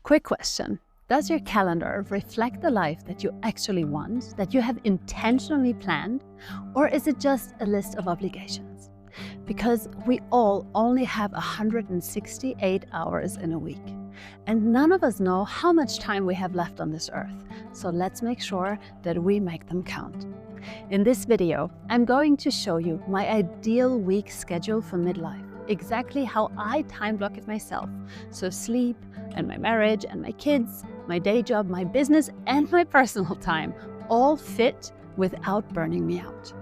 Quick question. Does your calendar reflect the life that you actually want, that you have intentionally planned, or is it just a list of obligations? Because we all only have 168 hours in a week, and none of us know how much time we have left on this earth, so let's make sure that we make them count. In this video, I'm going to show you my ideal week schedule for midlife, exactly how I time block it myself, so sleep and my marriage and my kids, my day job, my business, and my personal time all fit without burning me out.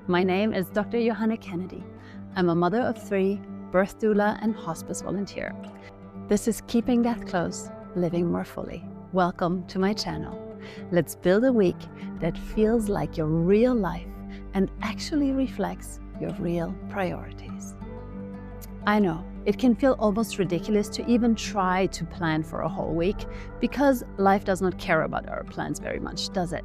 My name is Dr. Johanna Kennedy. I'm a mother of 3, birth doula, and hospice volunteer. This is Keeping Death Close, Living More Fully. Welcome to my channel. Let's build a week that feels like your real life and actually reflects your real priorities. I know, it can feel almost ridiculous to even try to plan for a whole week because life does not care about our plans very much, does it?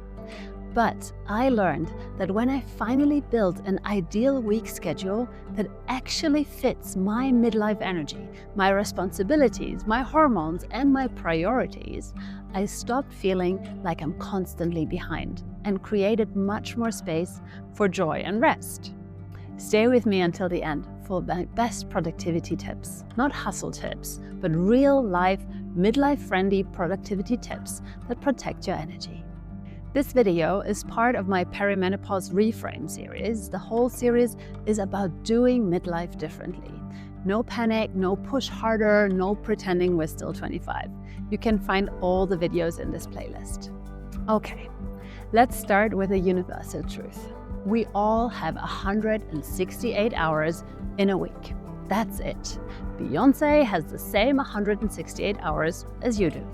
But I learned that when I finally built an ideal week schedule that actually fits my midlife energy, my responsibilities, my hormones, and my priorities, I stopped feeling like I'm constantly behind and created much more space for joy and rest. Stay with me until the end for my best productivity tips, not hustle tips, but real life, midlife-friendly productivity tips that protect your energy. This video is part of my Perimenopause Reframe Series. The whole series is about doing midlife differently. No panic, no push harder, no pretending we're still 25. You can find all the videos in this playlist. Okay, let's start with a universal truth. We all have 168 hours in a week. That's it. Beyoncé has the same 168 hours as you do.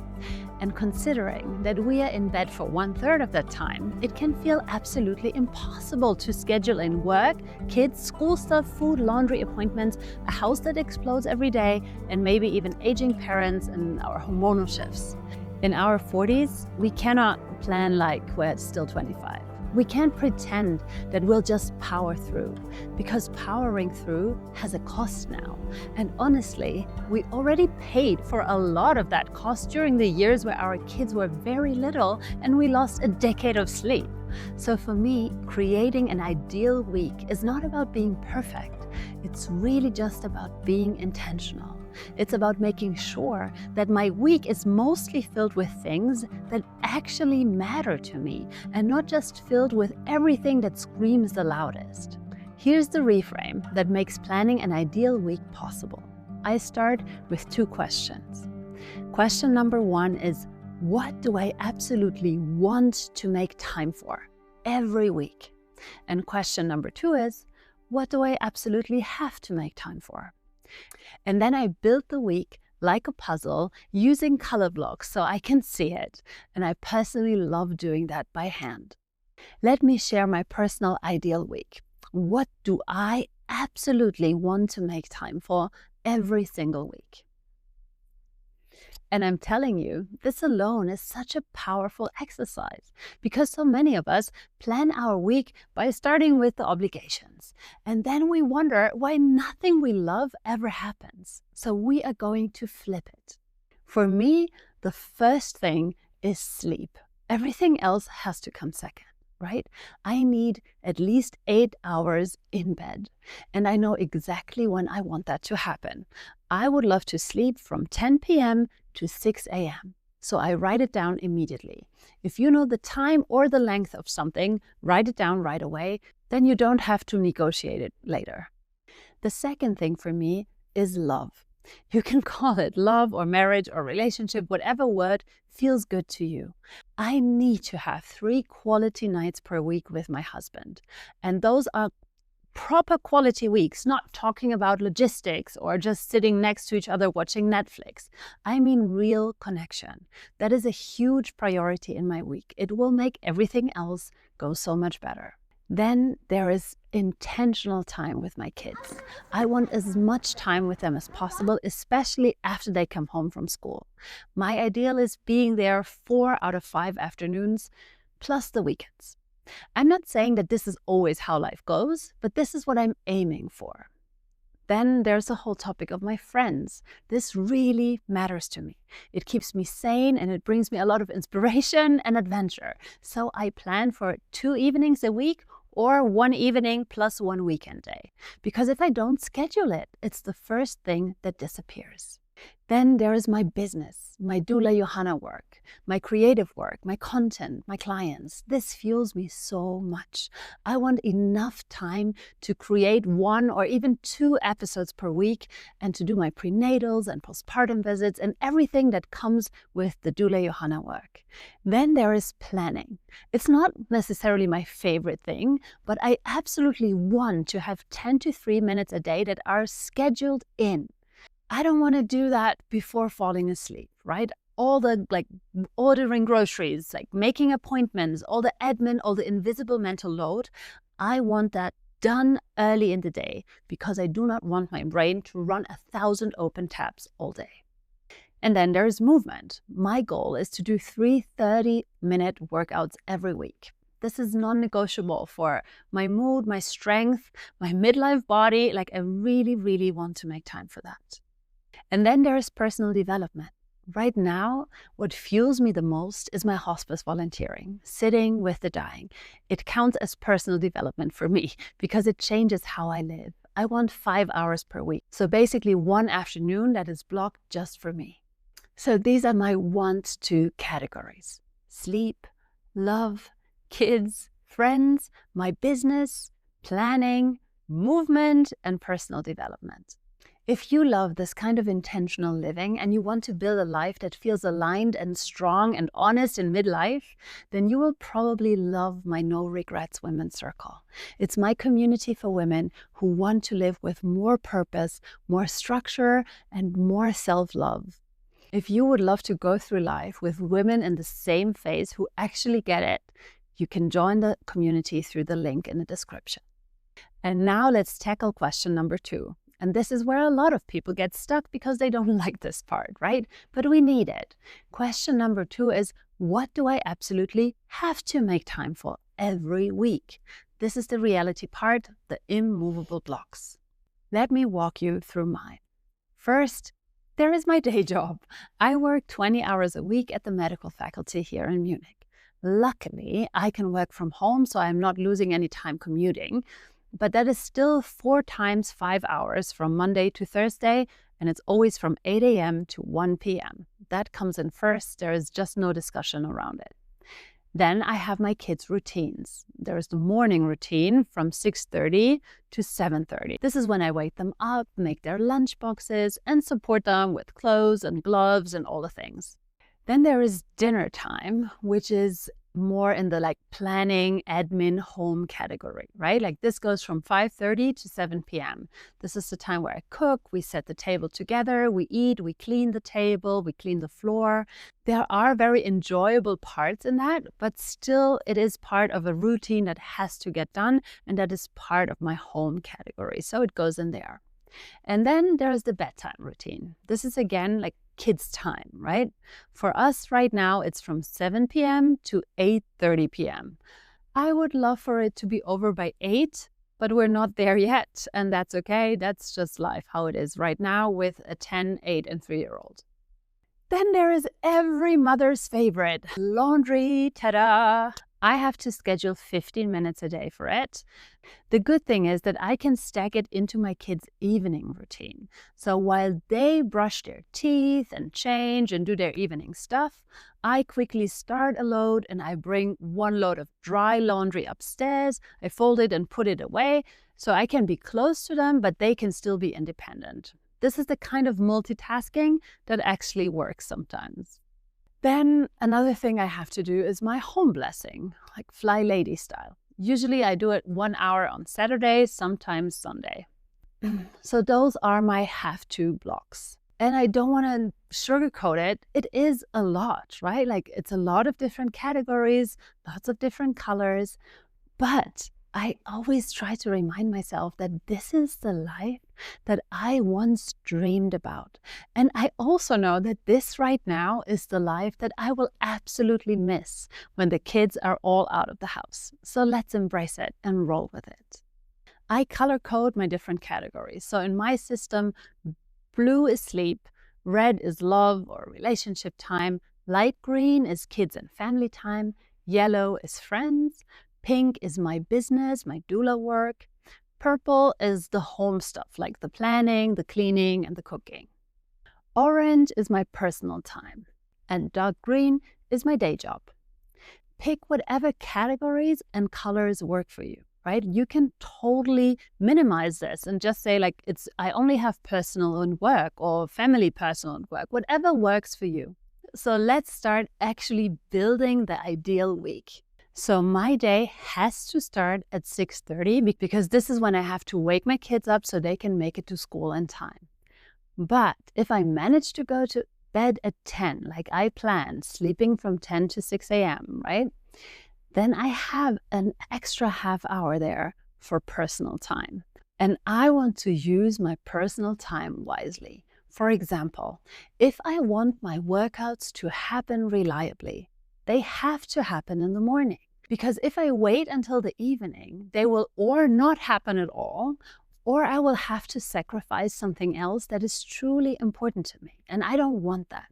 And considering that we are in bed for 1/3 of that time, it can feel absolutely impossible to schedule in work, kids, school stuff, food, laundry appointments, a house that explodes every day, and maybe even aging parents and our hormonal shifts. In our 40s, we cannot plan like we're still 25. We can't pretend that we'll just power through, because powering through has a cost now. And honestly, we already paid for a lot of that cost during the years where our kids were very little and we lost a decade of sleep. So for me, creating an ideal week is not about being perfect. It's really just about being intentional. It's about making sure that my week is mostly filled with things that actually matter to me and not just filled with everything that screams the loudest. Here's the reframe that makes planning an ideal week possible. I start with 2 questions. Question number 1 is, what do I absolutely want to make time for every week? And question number 2 is, what do I absolutely have to make time for? And then I built the week like a puzzle using color blocks so I can see it. And I personally love doing that by hand. Let me share my personal ideal week. What do I absolutely want to make time for every single week? And I'm telling you, this alone is such a powerful exercise because so many of us plan our week by starting with the obligations. And then we wonder why nothing we love ever happens. So we are going to flip it. For me, the first thing is sleep. Everything else has to come second, right? I need at least 8 hours in bed. And I know exactly when I want that to happen. I would love to sleep from 10 p.m. to 6 a.m. So I write it down immediately. If you know the time or the length of something, write it down right away. Then you don't have to negotiate it later. The second thing for me is love. You can call it love or marriage or relationship, whatever word feels good to you. I need to have 3 quality nights per week with my husband. And those are proper quality weeks, not talking about logistics or just sitting next to each other watching Netflix. I mean real connection. That is a huge priority in my week. It will make everything else go so much better. Then there is intentional time with my kids. I want as much time with them as possible, especially after they come home from school. My ideal is being there 4 out of 5 afternoons, plus the weekends. I'm not saying that this is always how life goes, but this is what I'm aiming for. Then there's the whole topic of my friends. This really matters to me. It keeps me sane and it brings me a lot of inspiration and adventure. So I plan for 2 evenings a week or 1 evening plus 1 weekend day. Because if I don't schedule it, it's the first thing that disappears. Then there is my business, my doula Johanna work, my creative work, my content, my clients. This fuels me so much. I want enough time to create 1 or even 2 episodes per week and to do my prenatals and postpartum visits and everything that comes with the doula Johanna work. Then there is planning. It's not necessarily my favorite thing, but I absolutely want to have 10 to 3 minutes a day that are scheduled in. I don't want to do that before falling asleep, right? All the ordering groceries, making appointments, all the admin, all the invisible mental load. I want that done early in the day because I do not want my brain to run 1,000 open tabs all day. And then there's movement. My goal is to do 3 30-minute workouts every week. This is non-negotiable for my mood, my strength, my midlife body. I really, really want to make time for that. And then there is personal development. Right now, what fuels me the most is my hospice volunteering, sitting with the dying. It counts as personal development for me because it changes how I live. I want 5 hours per week. So basically 1 afternoon that is blocked just for me. So these are my want-to categories: sleep, love, kids, friends, my business, planning, movement, and personal development. If you love this kind of intentional living and you want to build a life that feels aligned and strong and honest in midlife, then you will probably love my No Regrets Women's Circle. It's my community for women who want to live with more purpose, more structure, and more self-love. If you would love to go through life with women in the same phase who actually get it, you can join the community through the link in the description. And now let's tackle question number 2. And this is where a lot of people get stuck because they don't like this part, right? But we need it. Question number 2 is, what do I absolutely have to make time for every week? This is the reality part, the immovable blocks. Let me walk you through mine. First, there is my day job. I work 20 hours a week at the medical faculty here in Munich. Luckily, I can work from home, so I'm not losing any time commuting. But that is still 4 times 5 hours from Monday to Thursday, and it's always from 8 a.m. to 1 p.m. That comes in first. There is just no discussion around it. Then I have my kids' routines. There is the morning routine from 6:30 to 7:30. This is when I wake them up, make their lunch boxes, and support them with clothes and gloves and all the things. Then there is dinner time, which is more in the planning, admin, home category, right? This goes from 5:30 to 7 p.m. This is the time where I cook, we set the table together, we eat, we clean the table, we clean the floor. There are very enjoyable parts in that, but still it is part of a routine that has to get done, and that is part of my home category. So it goes in there. And then there's the bedtime routine. This is again kids' time, right? For us right now, it's from 7 p.m. to 8:30 p.m. I would love for it to be over by 8, but we're not there yet. And that's okay. That's just life, how it is right now with a 10, 8, and 3-year-old. Then there is every mother's favorite, laundry. Ta-da! I have to schedule 15 minutes a day for it. The good thing is that I can stack it into my kids' evening routine. So while they brush their teeth and change and do their evening stuff, I quickly start a load and I bring 1 load of dry laundry upstairs. I fold it and put it away so I can be close to them, but they can still be independent. This is the kind of multitasking that actually works sometimes. Then another thing I have to do is my home blessing, Fly Lady style. Usually I do it 1 hour on Saturday, sometimes Sunday. So those are my have-to blocks. And I don't want to sugarcoat it. It is a lot, right? It's a lot of different categories, lots of different colors, but I always try to remind myself that this is the life that I once dreamed about. And I also know that this right now is the life that I will absolutely miss when the kids are all out of the house. So let's embrace it and roll with it. I color code my different categories. So in my system, blue is sleep, red is love or relationship time, light green is kids and family time, yellow is friends, pink is my business, my doula work, purple is the home stuff like the planning, the cleaning, and the cooking. Orange is my personal time, and dark green is my day job. Pick whatever categories and colors work for you, right? You can totally minimize this and just say like, I only have personal and work, or family, personal and work, whatever works for you. So let's start actually building the ideal week. So my day has to start at 6:30 because this is when I have to wake my kids up so they can make it to school in time. But if I manage to go to bed at 10, like I planned, sleeping from 10 to 6 a.m., right? Then I have an extra half hour there for personal time. And I want to use my personal time wisely. For example, if I want my workouts to happen reliably, they have to happen in the morning. Because if I wait until the evening, they will or not happen at all, or I will have to sacrifice something else that is truly important to me. And I don't want that.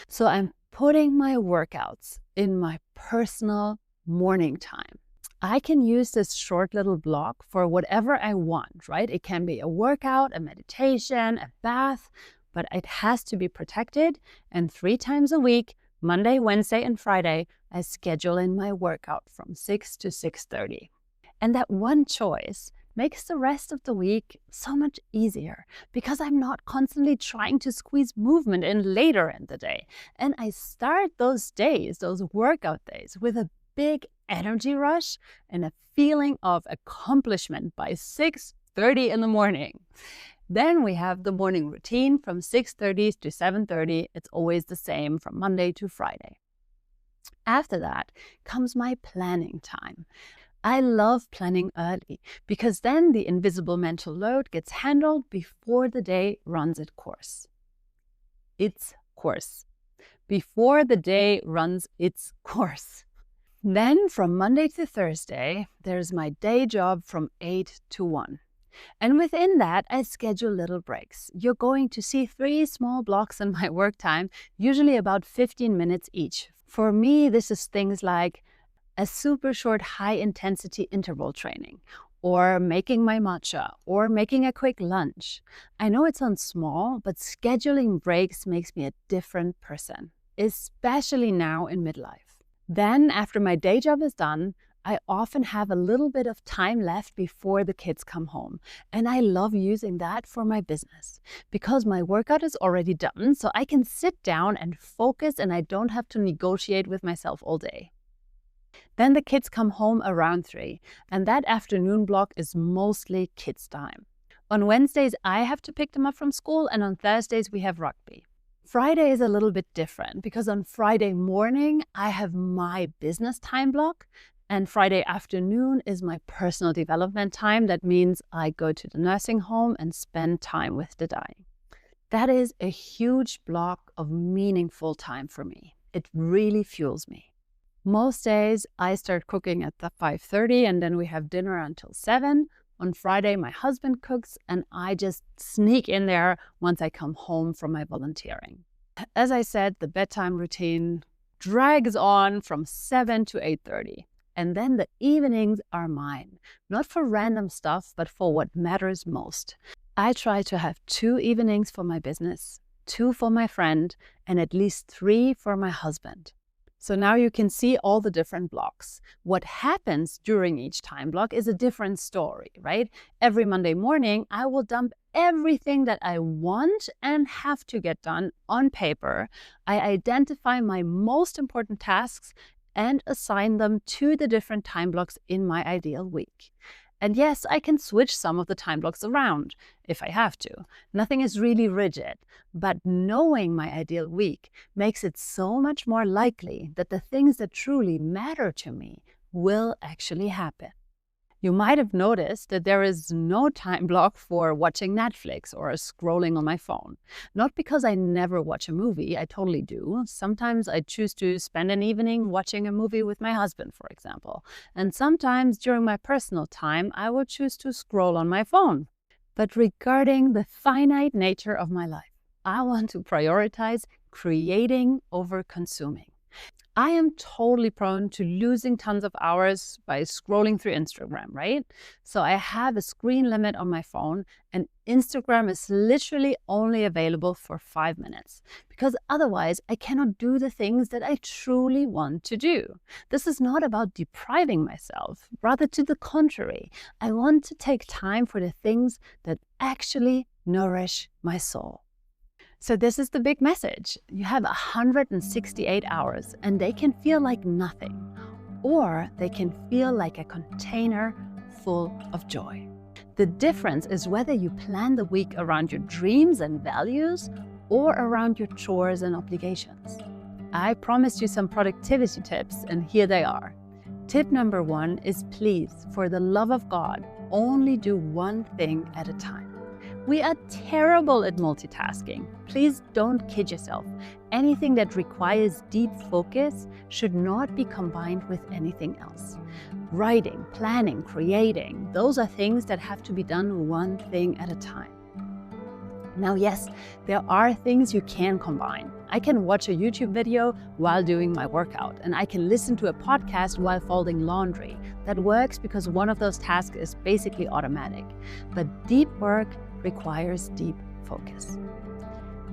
So I'm putting my workouts in my personal morning time. I can use this short little block for whatever I want, right? It can be a workout, a meditation, a bath, but it has to be protected. And 3 times a week, Monday, Wednesday, and Friday, I schedule in my workout from 6 to 6:30. And that one choice makes the rest of the week so much easier because I'm not constantly trying to squeeze movement in later in the day. And I start those days, those workout days, with a big energy rush and a feeling of accomplishment by 6:30 in the morning. Then we have the morning routine from 6:30 to 7:30. It's always the same from Monday to Friday. After that comes my planning time. I love planning early because then the invisible mental load gets handled before the day runs its course. Before the day runs its course. Then from Monday to Thursday, there's my day job from 8 to 1. And within that, I schedule little breaks. You're going to see 3 small blocks in my work time, usually about 15 minutes each. For me, this is things like a super short high-intensity interval training, or making my matcha, or making a quick lunch. I know it sounds small, but scheduling breaks makes me a different person, especially now in midlife. Then, after my day job is done, I often have a little bit of time left before the kids come home. And I love using that for my business because my workout is already done, so I can sit down and focus and I don't have to negotiate with myself all day. Then the kids come home around 3, and that afternoon block is mostly kids' time. On Wednesdays, I have to pick them up from school, and on Thursdays, we have rugby. Friday is a little bit different because on Friday morning, I have my business time block, and Friday afternoon is my personal development time. That means I go to the nursing home and spend time with the dying. That is a huge block of meaningful time for me. It really fuels me. Most days, I start cooking at 5:30 and then we have dinner until 7. On Friday, my husband cooks and I just sneak in there once I come home from my volunteering. As I said, the bedtime routine drags on from 7 to 8:30. And then the evenings are mine, not for random stuff, but for what matters most. I try to have 2 evenings for my business, 2 for my friend, and at least 3 for my husband. So now you can see all the different blocks. What happens during each time block is a different story, right? Every Monday morning, I will dump everything that I want and have to get done on paper. I identify my most important tasks and assign them to the different time blocks in my ideal week. And yes, I can switch some of the time blocks around if I have to. Nothing is really rigid, but knowing my ideal week makes it so much more likely that the things that truly matter to me will actually happen. You might have noticed that there is no time block for watching Netflix or scrolling on my phone. Not because I never watch a movie, I totally do. Sometimes I choose to spend an evening watching a movie with my husband, for example. And sometimes during my personal time, I will choose to scroll on my phone. But regarding the finite nature of my life, I want to prioritize creating over consuming. I am totally prone to losing tons of hours by scrolling through Instagram, right? So I have a screen limit on my phone, and Instagram is literally only available for 5 minutes because otherwise I cannot do the things that I truly want to do. This is not about depriving myself, rather to the contrary. I want to take time for the things that actually nourish my soul. So this is the big message. You have 168 hours and they can feel like nothing, or they can feel like a container full of joy. The difference is whether you plan the week around your dreams and values or around your chores and obligations. I promised you some productivity tips, and here they are. Tip number 1 is, please, for the love of God, only do one thing at a time. We are terrible at multitasking. Please don't kid yourself. Anything that requires deep focus should not be combined with anything else. Writing, planning, creating, those are things that have to be done one thing at a time. Now, yes, there are things you can combine. I can watch a YouTube video while doing my workout, and I can listen to a podcast while folding laundry. That works because one of those tasks is basically automatic. But deep work requires deep focus.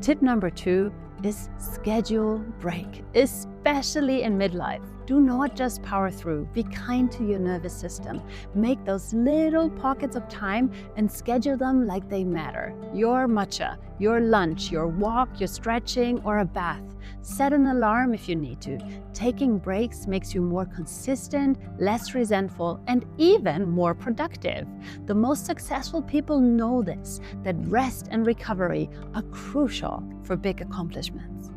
Tip number 2 is schedule break, especially in midlife. Do not just power through. Be kind to your nervous system. Make those little pockets of time and schedule them like they matter. Your matcha, your lunch, your walk, your stretching, or a bath. Set an alarm if you need to. Taking breaks makes you more consistent, less resentful, and even more productive. The most successful people know this, that rest and recovery are crucial for big accomplishments.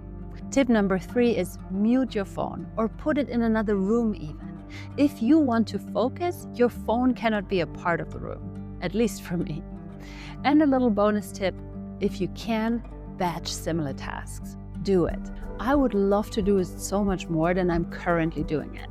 Tip number 3 is mute your phone or put it in another room even. If you want to focus, your phone cannot be a part of the room, at least for me. And a little bonus tip, if you can, batch similar tasks. Do it. I would love to do it so much more than I'm currently doing it.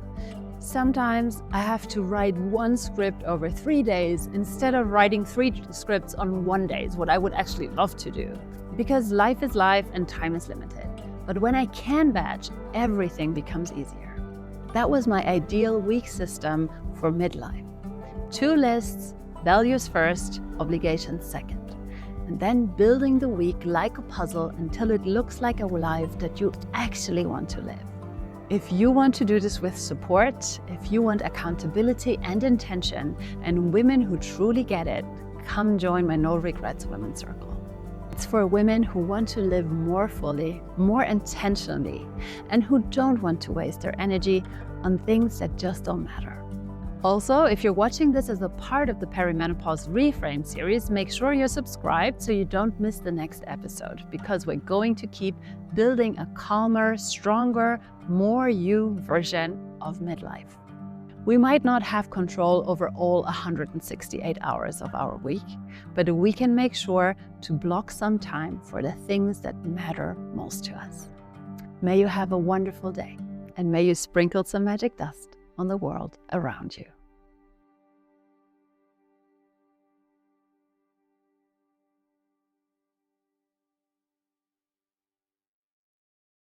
Sometimes I have to write one script over 3 days instead of writing 3 scripts on 1 day, is what I would actually love to do. Because life is life and time is limited. But when I can batch, everything becomes easier. That was my ideal week system for midlife. 2 lists, values first, obligations second. And then building the week like a puzzle until it looks like a life that you actually want to live. If you want to do this with support, if you want accountability and intention, and women who truly get it, come join my No Regrets Women's Circle. It's for women who want to live more fully, more intentionally, and who don't want to waste their energy on things that just don't matter. Also, if you're watching this as a part of the Perimenopause Reframe Series, make sure you're subscribed so you don't miss the next episode, because we're going to keep building a calmer, stronger, more you version of midlife. We might not have control over all 168 hours of our week, but we can make sure to block some time for the things that matter most to us. May you have a wonderful day, and may you sprinkle some magic dust on the world around you.